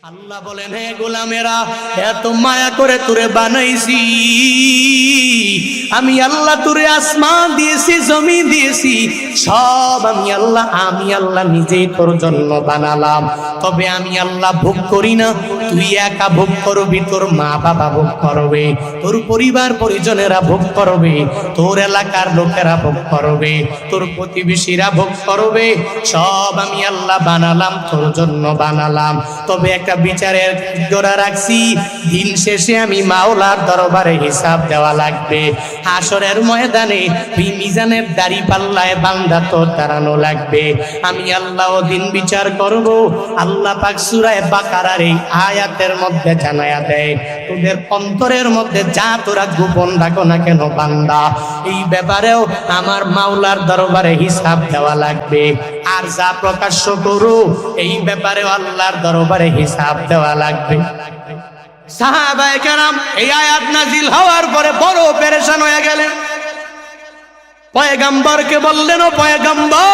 আল্লাহ বলেন, হে গোলামেরা, এত মায়া করে তোরে বানাইছি আমি আল্লাহ, তোরে আসমান দিয়েছি, জমি দিয়েছি, সব আমি আল্লাহ নিজেই তোর জন্য বানালাম। তবে আমি আল্লাহ ভোগ করি না, তুই একা ভোগ করবি, তোর মা বাবা ভোগ করবে, তোর পরিবার পরিজনেরা ভোগ করবে, তোর এলাকার লোকেরা ভোগ করবে, তোর প্রতিবেশীরা ভোগ করবে, সব আমি আল্লাহ বানালাম, তোর জন্য বানালাম। তবে একটা বিচারের জোড়া রাখছি, দিন শেষে আমি মাওলার দরবারে হিসাব দেওয়া লাগবে। হাসরের ময়দানে ওই মিজানের দাড়ি পাল্লায় বান্দা তোর দাঁড়ানো লাগবে। আমি আল্লাহ দিন বিচার করব। আল্লাহ পাক সূরা বাকারার এই আয়াতের মধ্যে জানায়া দেয়, তোদের অন্তরের মধ্যে যা তোরা গোপন রাখো না কেন বান্দা, এই ব্যাপারেও আমার মাওলার দরবারে হিসাব দেওয়া লাগবে। আর যা প্রকাশ্য করো, এই ব্যাপারেও আল্লাহর দরবারে হিসাব দেওয়া লাগবে। সাহাবায়ে কেরাম এই আয়াত নাজিল হওয়ার পরে বড় পেরেশান হয়ে গেলেন। পয়গম্বরকে বললেন, ও পয়গম্বর,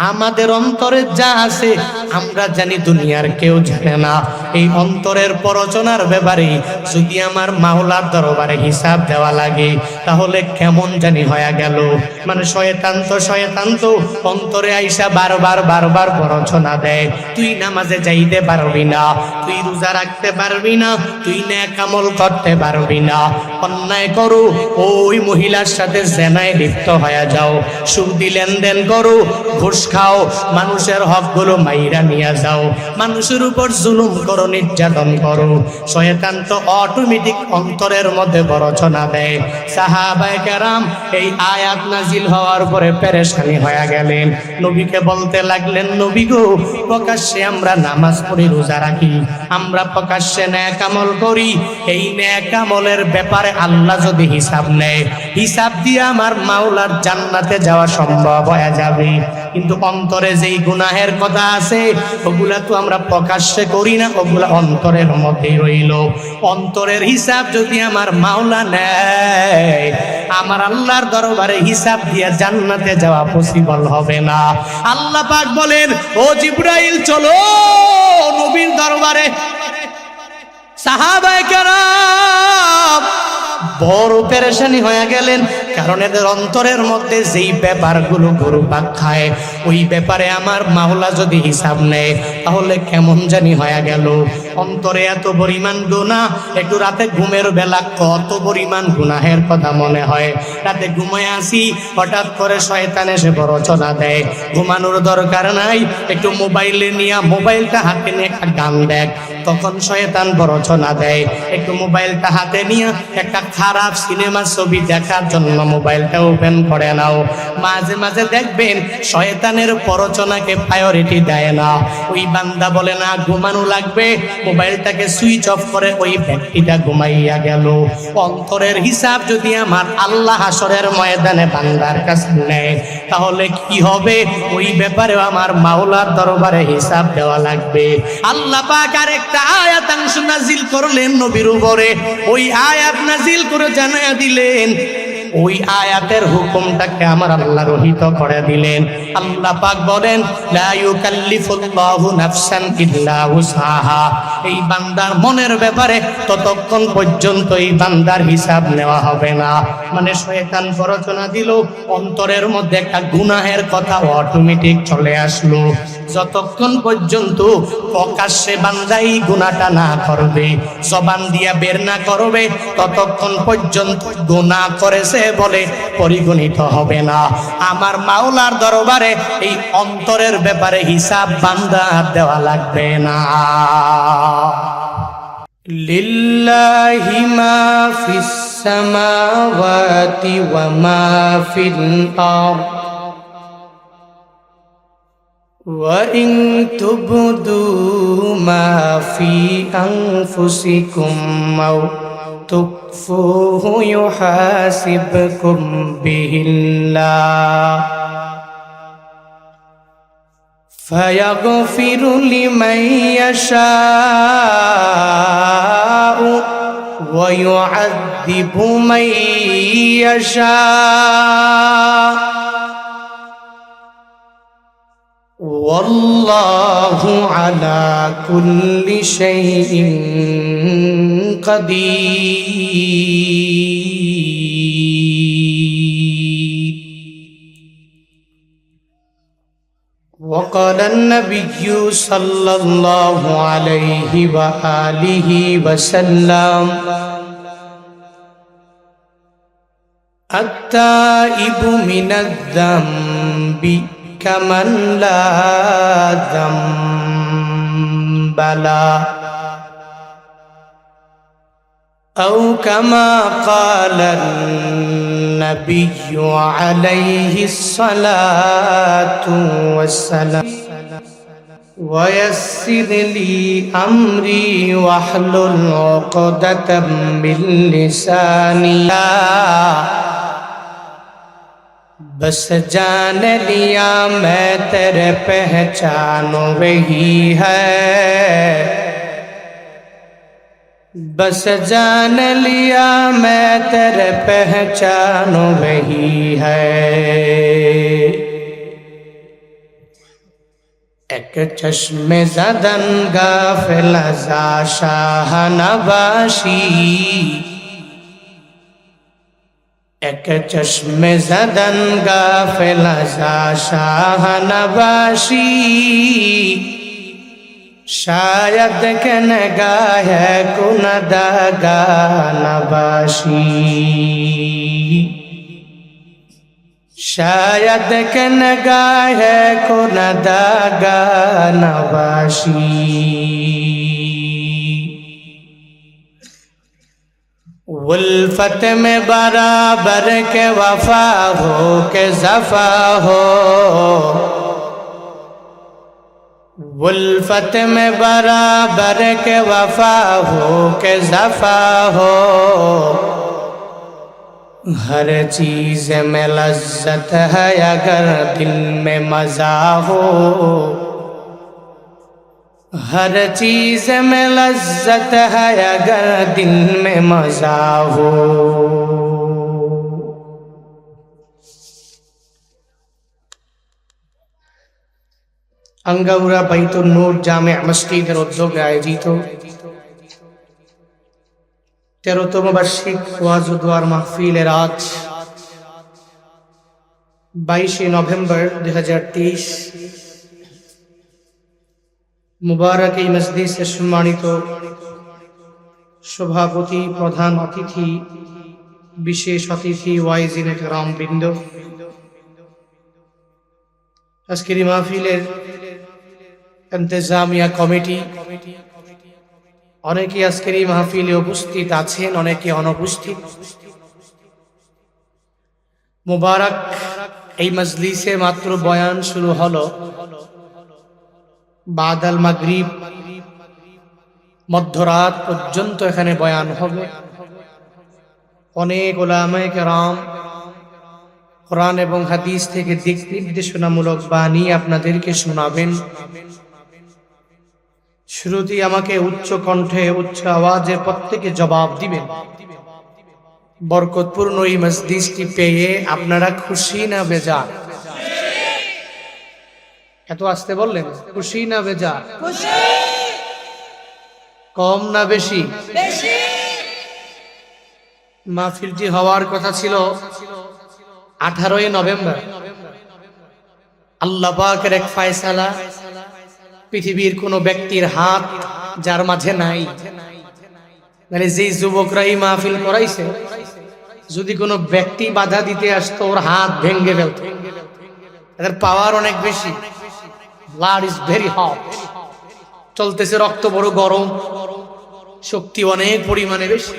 আমাদের অন্তরে যা আছে আমরা জানি, দুনিয়ার কেউ জানে না। এই অন্তরের পরচনার ব্যাপারে যদি আমার মাওলার দরবারে হিসাব দেওয়া লাগে, তাহলে কেমন জানি হয়ে গেল। মানে শয়তান তো অন্তরে আইসা বারবার পরচনা দেয়। তুই নামাজে যাইতে পারবি না, তুই রোজা রাখতে পারবি না, তুই নেক আমল করতে পারবি না, অন্যায় করো, ওই মহিলার সাথে জেনায় লিপ্ত হয়ে যাও, সুদি লেনদেন করো, ঘুষ খাও, মানুষের হকগুলো মাইরা নিয়ে যাও, মানুষের উপর জুলুম করো, নির্যাতন করো। শয়তান তো অটোমেটিক অন্তরের মধ্যে বরচনা দেয়। সাহাবায়ে কেরাম এই আয়াত নাজিল হওয়ার পরে পেরেশানি হয়ে গেলেন। নবীকে বলতে লাগলেন, নবী গো, প্রকাশ্যে আমরা নামাজ পড়ি, রোজা রাখি, আমরা প্রকাশ্যে নেক আমল করি, এই নেক আমলের ব্যাপারে আল্লাহ যদি হিসাব নেয়, হিসাব দিয়ে আমার মাওলার জান্নাতে যাওয়া সম্ভব হয়ে যাবে। কিন্তু অন্তরে যেই গুনাহের কথা আছে, ওগুলা তো আমরা প্রকাশ্যে করি না, ওগুলা অন্তরের মধ্যেই রইল। অন্তরের হিসাব যদি আমার মাওলা নেয়, আমার আল্লাহর দরবারে হিসাব দিয়ে জান্নাতে যাওয়া পসিবল হবে না। আল্লাহ পাক বলেন, ও জিবরাইল, চলো নবীর দরবারে। সাহাবায়ে কেরাম বড় পেরেশানি হয়ে গেলেন, কারণ এদের অন্তরের মধ্যে যেই ব্যাপারগুলো ঘুরপাক খায়, ওই ব্যাপারে আমার মাওলা যদি হিসাব নেয়, তাহলে কেমন জানি হয়ে গেল। অন্তরে এত পরিমাণ গুনাহ, একটু রাতে ঘুমের বেলা কত পরিমাণ গুনাহের কথা মনে হয়। রাতে ঘুমায় আসি, হঠাৎ করে শয়তান এসে বরচনা দেয়, ঘুমানোর দরকার নাই, একটু মোবাইলে নিয়ে, মোবাইলটা হাতে নিয়ে একটা গান দেখ, তখন শয়তান বরচনা দেয়। একটু মোবাইলটা হাতে নিয়ে একটা খারাপ সিনেমা ছবি দেখার জন্য মোবাইলটা ওপেন করে নাও। মাঝে মাঝে দেখবেন শয়তানের পরচনাকে প্রায়োরিটি দেয় না। ওই বান্দা বলে না ঘুমানো লাগবে, মোবাইলটাকে সুইচ অফ করে ওই ব্যক্তিটা ঘুমাইয়া গেল। অন্তরের হিসাব যদি আমার আল্লাহ হাসরের ময়দানে বান্দার কাছে নেয়, তাহলে কি হবে? ওই ব্যাপারে আমার মাওলার দরবারে হিসাব দেওয়া লাগবে। আল্লাহ পাক আরেকটা আয়াত নাজিল করলেন নবীর উপরে। ওই আয়াত নাজিল করে জানায়া দিলেন, ওই আয়াতের হুকুমটাকে আমার আল্লাহ রহিত করে দিলেন। আল্লাহ পাক বলেন, লা ইউকাল্লিফুল্লাহু নাফসান ইল্লা উসআহা। এই বান্দার মনের ব্যাপারে ততক্ষণ পর্যন্ত এই বান্দার হিসাব নেওয়া হবে না। মানে শয়তান প্ররোচনা দিল, অন্তরের মধ্যে একটা গুনাহের কথা অটোমেটিক চলে আসলো। যতক্ষণ পর্যন্ত প্রকাশ্যে বান্দা এই গুনাহটা না করবে, জবান দিয়া বের না করবে, ততক্ষণ পর্যন্ত গুনাহ করেছে বলে পরিগণিত হবে না। আমার মাওলার দরবারে এই অন্তরের ব্যাপারে হিসাব বান্দা দেওয়া লাগবে না। লিল্লাহি মা ফিস সামাওয়াতি ওয়া মা ফিল আরদ ওয়া ইন তুবদু মা ফি আনফুসিকুম আও তুকফুহু ইউহাসিবকুম বিহিল্লাহ ফায়াগফিরু লিমান ইয়াশাউ ওয়া ইউআযযিবু মান ইয়াশা ওয়াল্লাহু আলা কুল্লি শাইইন কাদির। وقال النبي صلى الله عليه وآله وسلم التائب من الذنب كمن لا ذنب له أو كما قال النبي عليه الصلاة والسلام ويسر لي أمري واحلل عقدة من لساني बस जान लिया मैं तेरे पहचान वही है, बस जान लिया मैं तेरे पहचान वही है। एक चश्मे ज़दन गाफिल ज़ा शाह नवाशी, एक चश्मे ज़दन गाफिल ज़ा शाह नवाशी, शायद के नगाह कुनदगा नवाशी, शायद के नगाह कुनदगा नवाशी। उल्फत में बराबर के वफा हो के ज़फ़ा हो, उल्फत में बराबर के वफा हो के ज़फ़ा हो, हर चीज़ में लज्जत है अगर दिल में मज़ा हो, हर चीज़ में लज्जत है अगर दिल में मज़ा हो। আঙ্গাউড়া বাইতুন নূর জামে মসজিদের উদ্যোগে আয়োজিত 13তম বার্ষিক ওয়াজ ও দোয়ার মাহফিলের আজ 22 নভেম্বর 2023 মুবারক এই মজলিসের সম্মানিত সভাপতি, প্রধান অতিথি, বিশেষ অতিথি, ওয়াইজিনে কেরাম বৃন্দ, আজকের এই মাহফিলের ইন্তেজামিয়া কমিটি, অনেকে আজকের এই মাহফিলে উপস্থিত আছেন, অনেকে অনুপস্থিত। মুবারক এই মজলিসে মাত্র বয়ান শুরু হলো, বাদাল মাগরিব মধ্যরাত পর্যন্ত এখানে বয়ান হবে। অনেক উলামায়ে কেরাম কোরআন এবং হাদিস থেকে দিক নির্দেশনামূলক বাণী আপনাদেরকে শোনাবেন। শুরুতেই আমাকে উচ্চ কণ্ঠে উচ্চ আওয়াজে প্রত্যেকে জবাব দিবেন। বরকতপূর্ণ এই মজলিসটি পেয়ে আপনারা খুশি না বেজার? এত আসতে বললেন, খুশি না বেজার? কম না বেশি? মাহফিলটি হওয়ার কথা ছিল 18 নভেম্বর। আল্লাহ পাকের এক ফয়সালা, পৃথিবীর কোন ব্যক্তির হাত যার মাঝে নাই, মানে যে যুবকরা এই মাহফিল করাইছে, যদি কোনো ব্যক্তি বাধা দিতে আসতো ওর হাত ভেঙে ফেলত। এদের পাওয়ার অনেক বেশি, ব্লাড ইজ ভেরি হট, চলতেছে রক্ত বড় গরম, শক্তি অনেক পরিমাণে বেশি।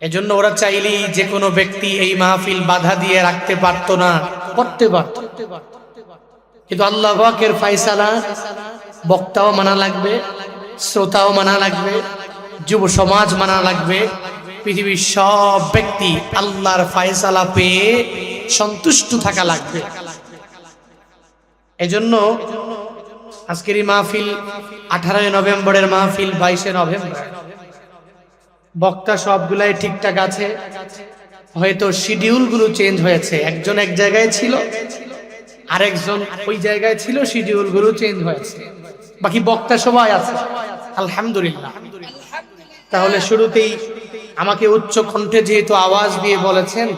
এজন্য ওরা চাইলেই যে কোনো ব্যক্তি এই মাহফিল বাধা দিয়ে রাখতে পারতো না, করতে পারত। কিন্তু আল্লাহ পাকের ফয়সালা, বক্তাও মানা লাগবে, শ্রোতাও মানা লাগবে, যুব সমাজ মানা লাগবে, পৃথিবীর সব ব্যক্তি আল্লাহর ফয়সালা পেয়ে সন্তুষ্ট থাকা লাগবে। এজন্য আজকের এই মাহফিল 18 নভেম্বরের মাহফিল 22 নভেম্বর। বক্তা সবগুলাই ঠিকঠাক আছে, হয়তো শিডিউল গুলো চেঞ্জ হয়েছে। একজন এক জায়গায় ছিল, আরেকজন ওই জায়গায় ছিল, শিডিউল গুলো চেঞ্জ হয়েছে, বাকি বক্তা সবাই আছে আলহামদুলিল্লাহ। তাহলে শুরুতেই আমাকে উচ্চ কণ্ঠে যেহেতু আওয়াজ দিয়ে বলেছেন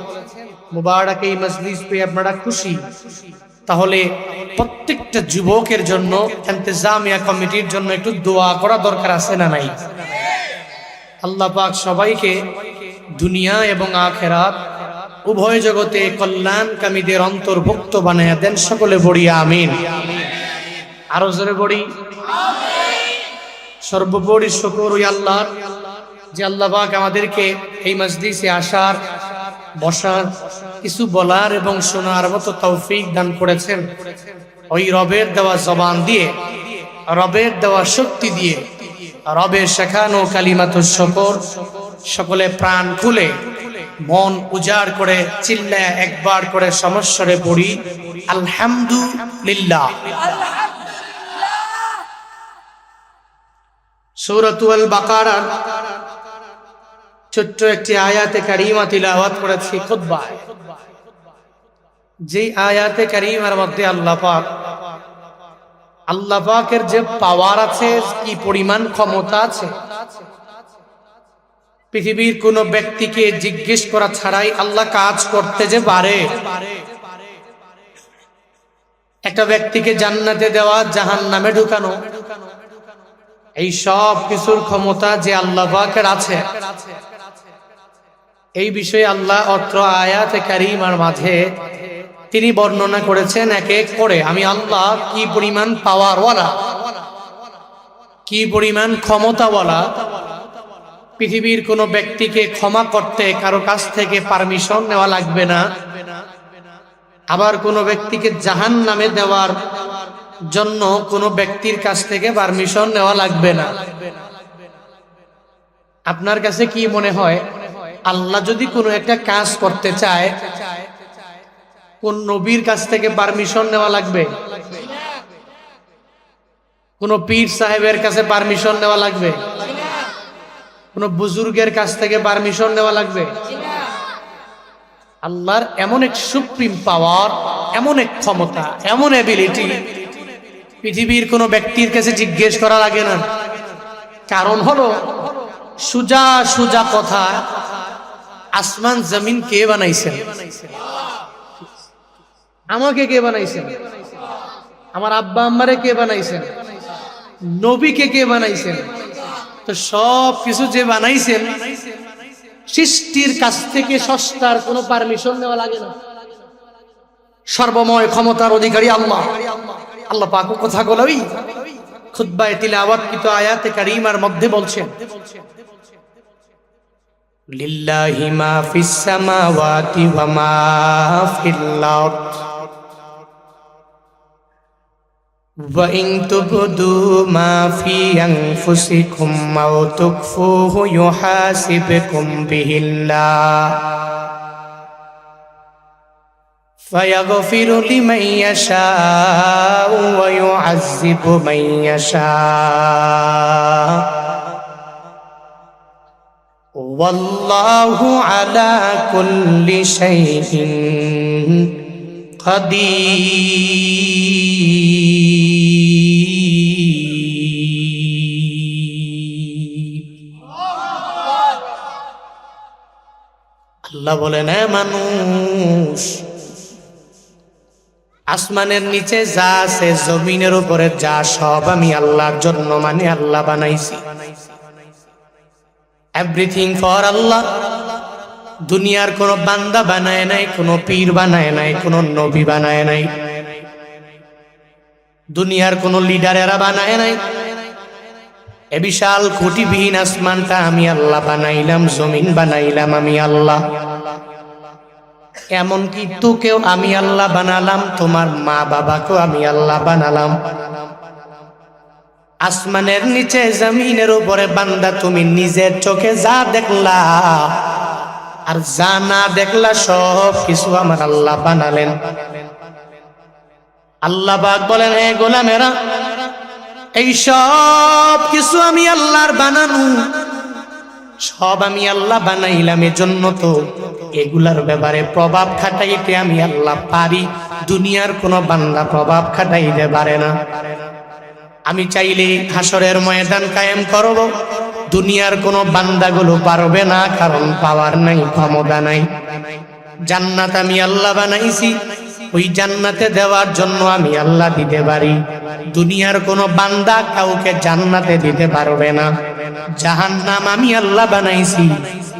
মুবারক এই মজলিস পেয়ে আপনারা খুশি, তাহলে প্রত্যেকটা যুবকের জন্য, ইন্তেজামিয়া কমিটির জন্য একটু দোয়া করা দরকার আছে না নাই? আল্লাহ পাক সবাইকে দুনিয়া এবং আখিরাত উভয় জগতে কল্যাণকামীদের অন্তর্ভুক্ত বানায়া দেন, সকলে বলি আমিন। আরো জোরে বলি আমিন। সর্বোপরি শুকর ওই আল্লাহর যে আল্লাহ পাক আমাদেরকে এই মজলিসে আসার, বসার, কিছু বলার এবং শোনার মতো তৌফিক দান করেছেন। ওই রবের দেওয়া জবান দিয়ে, রবের দেওয়া শক্তি দিয়ে, রবের শেখানো কালিমাতুশ শুকর সকলে প্রাণ খুলে মন উজাড় করে চিল্লায় একবার করে সমস্বরে পড়ি আলহামদুলিল্লাহ। সূরাতুল বাকারার ছোট্ট একটি আয়াতে কারিমা তিলাওয়াত করেছি খুতবায়। যে আয়াতে কারিমার মধ্যে আল্লাহ পাকের যে পাওয়ার আছে, কি পরিমাণ ক্ষমতা আছে, পৃথিবীর কোন ব্যক্তিকে জিজ্ঞেস করা ছাড়াই আল্লাহ কাজ করতে যে পারে। একটা ব্যক্তিকে জান্নাতে দেওয়া, জাহান্নামে ঢুকানো, এই সব কিছুর ক্ষমতা যে আল্লাহ পাকের আছে, এই বিষয়ে আল্লাহ অত্র আয়াতে কারিমার মাঝে তিনি বর্ণনা করেছেন এক এক করে। আমি আল্লাহ কি পরিমাণ পাওয়ারওয়ালা, কি পরিমাণ ক্ষমতাওয়ালা। পৃথিবীর কোনো ব্যক্তিকে ক্ষমা করতে কারো কাছ থেকে পারমিশন নেওয়া লাগবে না, আবার কোনো ব্যক্তিকে জাহান্নামে দেওয়ার জন্য কোনো ব্যক্তির কাছ থেকে পারমিশন নেওয়া লাগবে না। আপনার কাছে কি মনে হয়, আল্লাহ যদি কোনো একটা কাজ করতে চায়, কোন নবীর কাছ থেকে পারমিশন নেওয়া লাগবে? কোন পীর সাহেবের কাছে পারমিশন নেওয়া লাগবে? কোন বুজুর্গের কাছ থেকে পারমিশন নেওয়া লাগবে? আল্লাহর এমন এক সুপ্রিম পাওয়ার, এমন এক ক্ষমতা, এমন এবিলিটি, পৃথিবীর কোন ব্যক্তির কাছে জিজ্ঞেস করা লাগে না। কারণ হলো সুজা সুজা কথা, আসমান জমিন কে বানাইছেন? আমাকে কে বানাইছেন? আমার আব্বা আম্মারে কে বানাইছেন? নবীকে কে বানাইছেন? তো সব কিছু যে বানাইছেন, সৃষ্টির কাছ থেকে সস্তার কোনো পারমিশন নেওয়া লাগে না। সর্বময় ক্ষমতার অধিকারী আল্লাহ। আল্লাহ পাক কথাগুলো ওই খুতবায়ে তিলাওয়াতকৃত আয়াতে কারিমার মধ্যে বলছেন, লিল্লাহি মা ফিস সামাওয়াতি ওয়া মা ফিল আরদ ওয়া ইন তুবদু মা ফি আনফুসিকুম আও তুখফুহু ইউহাসিবকুম বিহিল্লাহ ফায়াগফিরু লিমান ইয়াশাউ ওয়া ইউআযযিবু মান ইয়াশাউ ওয়াল্লাহু আলা কুল্লি শাইইন কাদির। আল্লাহ বলেন, এ মানুষ, আসমানের নিচে যা আছে, জমিনের উপরে যা, সব আমি আল্লাহর জন্য, মানে আল্লাহ বানাইছি। এভরিথিং ফর আল্লাহ। দুনিয়ার কোন বান্দা বানায় নাই, কোন পীর বানায় নাই, কোন নবী বানায় নাই, দুনিয়ার কোন লিডারেরা বানায় নাই। এ বিশাল খুঁটিবিহীন আসমানটা আমি আল্লাহ বানাইলাম, জমিন বানাইলাম আমি আল্লাহ। এমনকি তোকেও আমি আল্লাহ বানালাম, তোমার মা বাবাকেও আমি আল্লাহ বানালাম। আসমানের নিচে জমিনের উপরে বান্দা, তুমি নিজের চোখে যা দেখলা আর যা না দেখলা, সব কিছু আমার আল্লাহ বানালেন। আল্লাহ পাক বলেন, হে গোলামেরা, এই সব কিছু আমি আল্লাহর বানানো, সব আমি আল্লাহ বানাইলাম, এজন্য তো এগুলার ব্যাপারে প্রভাব খাটাইতে আমি আল্লাহ পারি, দুনিয়ার কোনো বান্দা প্রভাব খাটাইতে পারে না। আমি চাইলে হাসরের ময়দান কায়েম করব, দুনিয়ার কোনো বান্দাগুলো পারবে না, কারণ পাওয়ার নাই, ক্ষমতা নাই। জান্নাত আমি আল্লাহ বানাইছি, ওই জান্নাতে দেওয়ার জন্য আমি আল্লাহ দিতে পারি, দুনিয়ার কোনো বান্দা কাউকে জান্নাতে দিতে পারবে না। জাহান্নাম আমি আল্লাহ বানাইছি,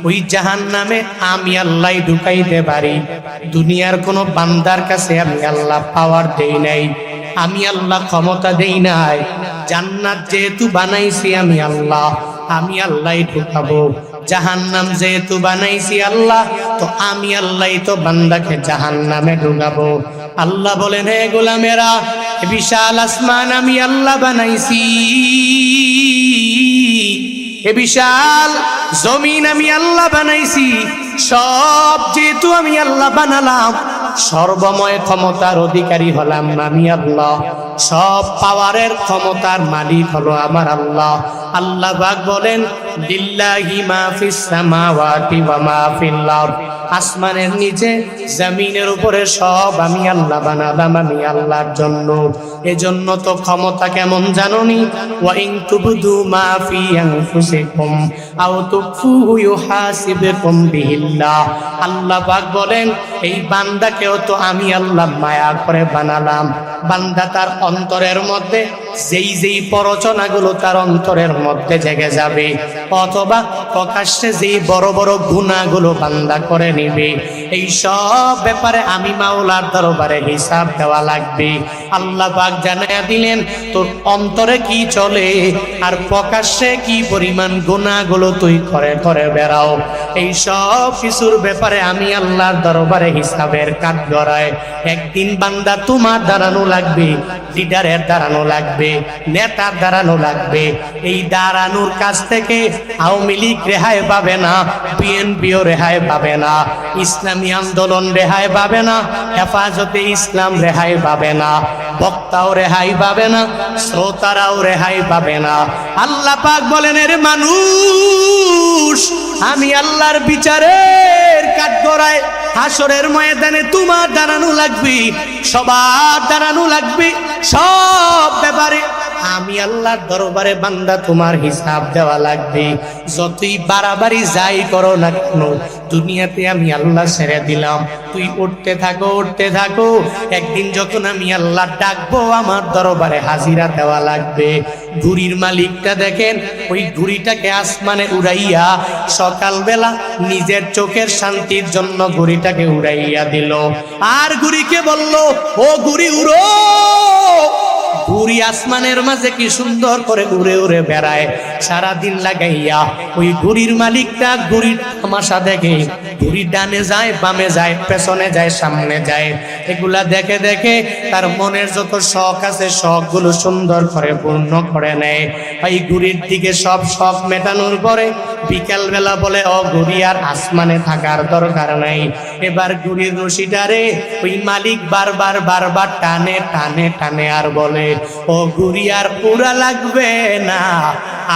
ওই জাহান্নামে আমি আল্লাহ ঢুকাইতে পারি, দুনিয়ার কোনো বান্দার কাছে আমি আল্লাহ পাওয়ার দেই নাই, আমি আল্লাহ ক্ষমতা দেই নাই। জান্নাত যেহেতু বানাইছি আমি আল্লাহ, আমি আল্লাহই ঢুকাবো। জাহান্নাম যেহেতু বানাইছি আল্লাহ, তো আমি আল্লাহই তো বান্দাকে জাহান্নামে ঢুকাবো। আল্লাহ বলেন, হে গোলামেরা, বিশাল আসমান আমি আল্লাহ বানাইছি, এ বিশাল জমিন আমি আল্লাহ বানাইছি। সব যেহেতু আমি আল্লাহ বানালাম, সর্বময় ক্ষমতার অধিকারী হলাম আমি আল্লাহ, সব পাওয়ারের ক্ষমতার মালিক হলো আমার আল্লাহ। আল্লাহ পাক বলেন, লিল্লাহি মা ফিস সামাওয়াতি ওয়া মা ফিল আরদ, আসমানের নিচে জমিনের উপরে সব আমি আল্লাহ বানালাম, আমি আল্লাহর জন্য। এজন্য তো ক্ষমতা কেমন জানোনি, ওয়া ইন তুবদু মা ফি আনফুসিকুম আও তুখফুহু ইউহাসিবকুম বিহিল্লাহ। আল্লাহ পাক বলেন, এই বান্দাকেও তো আমি আল্লাহ মায়া করে বানালাম। বান্দা তার অন্তরের মধ্যে যেই যেই প্ররোচনাগুলো তার অন্তরের মধ্যে জেগে যাবে, অথবা প্রকাশ্যে যেই বড় বড় গুনাহগুলো বান্দা করে নিবে, এই সব ব্যাপারে আমি মাওলার দরবারে হিসাব দেওয়া লাগবে। আল্লাহ পাক জানায়া দিলেন, তোর অন্তরে কি চলে আর প্রকাশ্যে কি পরিমাণ গুনাহগুলো তুই করে করে বেড়াও, এই সব কিছুর ব্যাপারে আমি আল্লাহর দরবারে হিসাবের কাঠগড়ায় একদিন বান্দা তোমার দাঁড়ানো লাগবে, লিডারের দাঁড়ানো লাগবে, নেতার দাঁড়ানো লাগবে। এই দাঁড়ানোর কাছ থেকে আওয়ামী লীগ রেহাই পাবে না, বিএনপিও রেহাই পাবে না, ইসলামী আন্দোলন রেহাই পাবে না, হেফাজতে ইসলাম রেহাই পাবে না, বক্তাও রেহাই পাবে না, শ্রোতারাও রেহাই পাবে না। আল্লাহ পাক বলেন, এর মানুষ, আমি আল্লাহর বিচারের কাঠগড়ায় হাসরের ময়দানে তোমার দাঁড়ানো লাগবে, সবার দাঁড়ানো লাগবে, সব ব্যাপারে আমি আল্লাহর দরবারে বান্দা তোমার হিসাব দেওয়া লাগবে। যতই বাড়াবাড়ি যাই করো না কেন, দুনিয়াতে আমি আল্লাহ ছেড়ে দিলাম, তুই উঠতে থাকো উঠতে থাকো, একদিন যখন আমি আল্লাহ ডাকবো আমার দরবারে হাজিরা দেওয়া লাগবে। ঘুড়ির মালিকটা দেখেন, ওই ঘুড়িটাকে আসমানে উড়াইয়া সকালবেলা নিজের চোখের শান্তির জন্য ঘুড়িটাকে উড়াইয়া দিল, আর ঘুড়িকে বলল, ও ঘুড়ি উড়ো। ঘুড়ি আসমানের মাঝে কি সুন্দর করে উড়ে উড়ে বেড়ায় সারাদিন লাগাইয়া। ওই ঘুড়ির মালিকটা ঘুড়ির তামাশা দেখে, ঘুড়ি ডানে যায় বামে যায়, পেছনে যায় সামনে যায়, এগুলা দেখে দেখে তার মনের যত শখ আছে শখগুলো সুন্দর করে পূর্ণ করে নেয়। এই ঘুড়ির দিকে সব শখ মেটানোর পরে বিকালবেলা বলে, ও ঘুড়ি আর আসমানে থাকার দরকার নাই। এবার ঘুড়ির রশিটারে ওই মালিক বারবার বারবার টানে টানে টানে আর বলে, ও ঘুড়ি আর উড়া লাগবে না,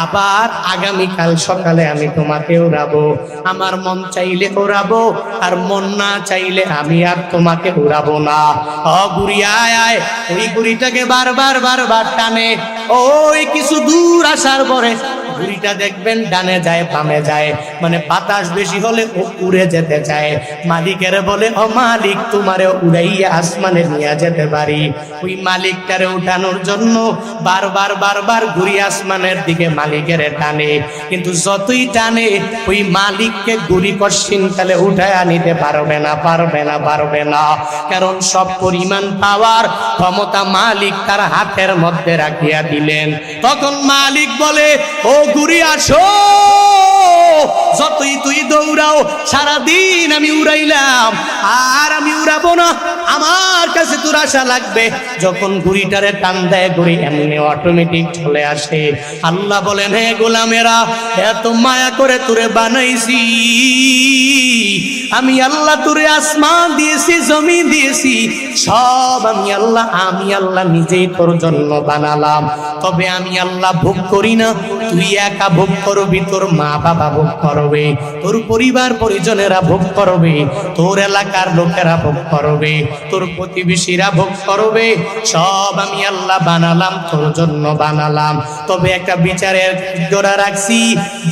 আবার আগামীকাল সকালে আমি তোমাকে উড়াবো। আমার মন চাইলে উড়াবো, আর মন না চাইলে আমি আর তোমাকে উড়াবো না। ও ঘুড়ি আয় আয়। ওই ঘুড়িটাকে বারবার বারবার টানে। ওই কিছু দূর আসার পরে ঘুড়িটা দেখবেন ডানে যায় বামে যায়, মানে বাতাস বেশি হলে ও উড়ে যেতে চায়। মালিকের বলে, ও মালিক, তোমারে উড়াইয়া আসমানে নিয়ে যেতে পারি। ওই মালিকটারে উঠানোর জন্য বারবার বারবার ঘুড়ি আসমানের দিকে মালিকের টানে, কিন্তু যতই টানে ওই মালিককে ঘুড়ি কশিনকালে উঠায় নিতে পারবে না, পারবে না, পারবে না। কারণ সব পরিমাণ পাওয়ার ক্ষমতা মালিক তার হাতের মধ্যে রাখিয়া দিলেন। তখন মালিক বলে, ও ঘুড়ি আসো, যতই তুই দৌড়াও সারাদিন আমি উড়াইলাম, আর আমি উড়াবো না, আমার কাছে তোর আশা লাগবে। যখন ঘুড়িটারে টান দেয় ঘুড়ি এমনি অটোমেটিক চলে আসে। আল্লাহ বলেন, হে গোলামেরা, এত মায়া করে তোরে বানাইছি আমি আল্লাহ, তোরে আসমান দিয়েছি জমিন দিয়েছি, সব আমি আল্লাহ নিজেই তোর জন্য বানালাম। তবে আমি আল্লাহ ভোগ করি না, তুই তুই একা ভোগ করবি, তোর মা বাবা ভোগ করবে, তোর পরিবার পরিজনেরা ভোগ করবে, তোর এলাকার লোকেরা ভোগ করবে, তোর প্রতিবেশীরা ভোগ করবে। সব আমি আল্লাহ বানালাম, তোর জন্য বানালাম। তবে একটা বিচারের জোড়া রাখছি,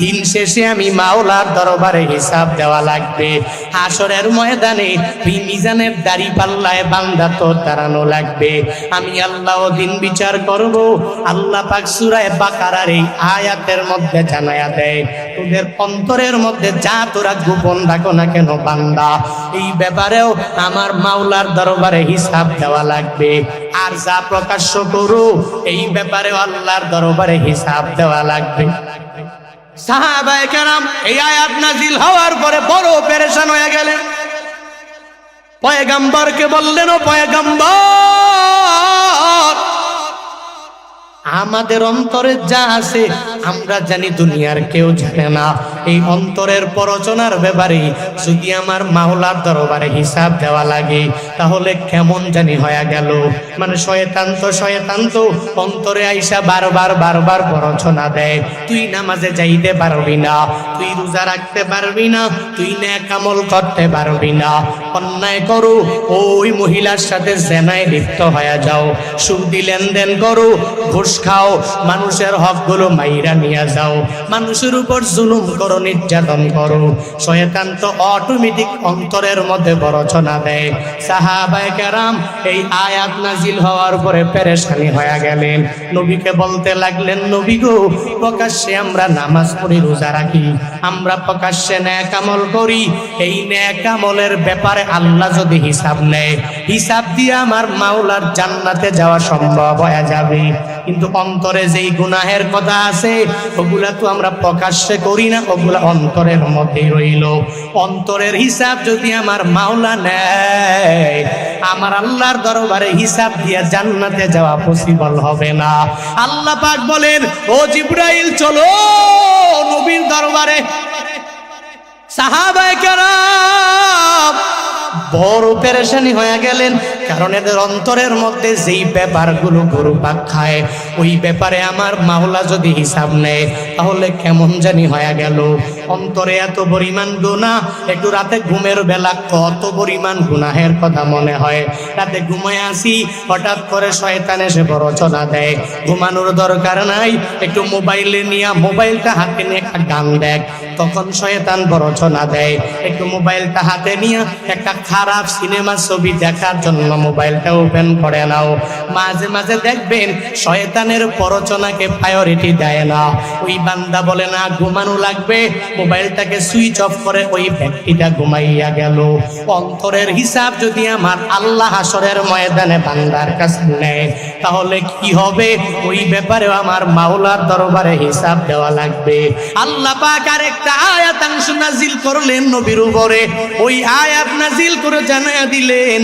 দিন শেষে আমি মাওলার দরবারে হিসাব দেওয়া লাগবে। হাসরের ময়দানে তুই মিজানের দাড়ি পাল্লায় বান্দা তোর দাঁড়ানো লাগবে। আমি আল্লাহ দিন বিচার করব। আল্লাহ পাক সূরা বাকারার এই আয়াতের মধ্যে জানায়া দেয়, তোদের অন্তরের মধ্যে যা তোরা গোপন রাখো না কেন বান্দা, এই ব্যাপারেও আমার মাওলার দরবারে হিসাব দেওয়া লাগবে। আর যা প্রকাশ্য করো, এই ব্যাপারেও আল্লাহর দরবারে হিসাব দেওয়া লাগবে। সাহাবায়ে কেরাম এই আয়াত নাজিল হওয়ার পরে বড় পেরেশান হয়ে গেলেন। পয়গম্বরকে বললেন, ও পয়গম্বর, আমাদের অন্তরে যা আছে আমরা জানি, দুনিয়ার কেউ জানে না। এই অন্তরের পরচনার ব্যাপারে যদি আমার মাওলার দরবারে হিসাব দেওয়া লাগে, তাহলে কেমন জানি হয়ে গেল। মানে শয়তান তো অন্তরে আইসা বারবার পরচনা দেয়। তুই নামাজে যাইতে পারবি না, তুই রোজা রাখতে পারবি না, তুই নেক আমল করতে পারবি না, অন্যায় করো, ওই মহিলার সাথে জেনায় লিপ্ত হয়ে যাও, সুদি লেনদেন করো, ঘুষ খাও, মানুষের হকগুলো মাইরা নিয়ে যাও, মানুষের উপর জুলুম করো, নির্যাতন করো। শয়তান তো অটোমেটিক অন্তরের মধ্যে বরচনা দেয়। সাহাবায়ে কেরাম এই আয়াত নাজিল হওয়ার পরে পেরেশানি হয়ে গেলেন। নবীকে বলতে লাগলেন, নবী গো, প্রকাশ্যে আমরা নামাজ পড়ি, রোজা রাখি, আমরা প্রকাশ্যে নেক আমল করি, এই নেক আমলের ব্যাপারে আল্লাহ যদি হিসাব নেয়, হিসাব দিয়ে আমার মাওলার জান্নাতে যাওয়া সম্ভব হয়ে যাবে। কিন্তু অন্তরে যেই গুনাহের কথা আছে, ওগুলা তো আমরা প্রকাশ্যে করি না, ওগুলা অন্তরের মধ্যেই রইল। অন্তরের হিসাব যদি আমার মাওলা নেয়, আমার আল্লাহর দরবারে হিসাব দিয়ে জান্নাতে যাওয়া পসিবল হবে না। আল্লাহ পাক বলেন, ও জিবরাইল চলো নবীর দরবারে। সাহাবায়ে কেরাম বড় পেরেশানি হয়ে গেলেন, কারণ এদের অন্তরের মধ্যে যেই ব্যাপারগুলো ঘুরপাক খায়, ওই ব্যাপারে আমার মাওলা যদি হিসাব নেয়, তাহলে কেমন জানি হয়ে গেল। অন্তরে এত পরিমাণ গুনাহ, একটু রাতে ঘুমের বেলা কত পরিমাণ গুনাহের কথা মনে হয়। রাতে ঘুমায় আসি, হঠাৎ করে শয়তান এসে বরচনা দেয়, ঘুমানোর দরকার নাই, একটু মোবাইলে নিয়ে, মোবাইলটা হাতে নিয়ে একটা গান দেখ, তখন শয়তান বরচনা দেয়। একটু মোবাইলটা হাতে নিয়ে একটা খারাপ সিনেমা ছবি দেখার জন্য মোবাইলটা ওপেন করে নাও। মাঝে মাঝে দেখবেন শয়তানের প্ররোচনাকে প্রায়োরিটি দেয় না। ওই বান্দা বলে না ঘুমানো লাগবে, মোবাইলটাকে সুইচ অফ করে ওই ব্যক্তিটা ঘুমাইয়া গেল। অন্তরের হিসাব যদি আমার আল্লাহ হাসরের ময়দানে বান্দার কাছে নেয়, তাহলে কি হবে? ওই ব্যাপারে আমার মাওলার দরবারে হিসাব দেওয়া লাগবে। আল্লাহ পাক আরেকটা আয়াত নাযিল করলেন নবীর উপরে। ওই আয়াত নাযিল করে জানায়া দিলেন,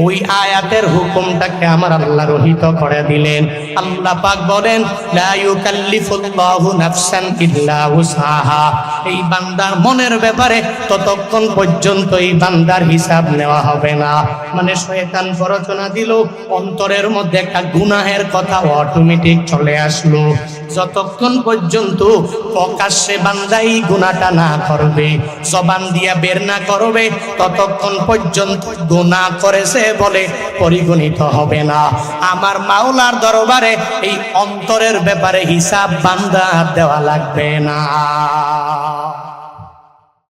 ওই আয়াতের হুকুমটাকে আমার আল্লাহ রহিত করে দিলেন। আল্লাহ পাক বলেন, লা ইউকাল্লিফুল্লাহু নাফসান ইল্লা উসআহা। এই বান্দার মনের ব্যাপারে ততক্ষণ পর্যন্ত এই বান্দার হিসাব নেওয়া হবে না। মানে শয়তান প্ররোচনা দিল, অন্তরের মধ্যে একটা গুনাহের কথা অটোমেটিক চলে আসলো। যতক্ষণ পর্যন্ত প্রকাশ্যে বান্দা এই গুনাহটা না করবে, জবান দিয়া বের না করবে, ততক্ষণ পর্যন্ত গুনাহ করেছে বলে পরিগণিত হবে না। আমার মাওলার দরবারে এই অন্তরের ব্যাপারে হিসাব বান্দা দেওয়া লাগবে না।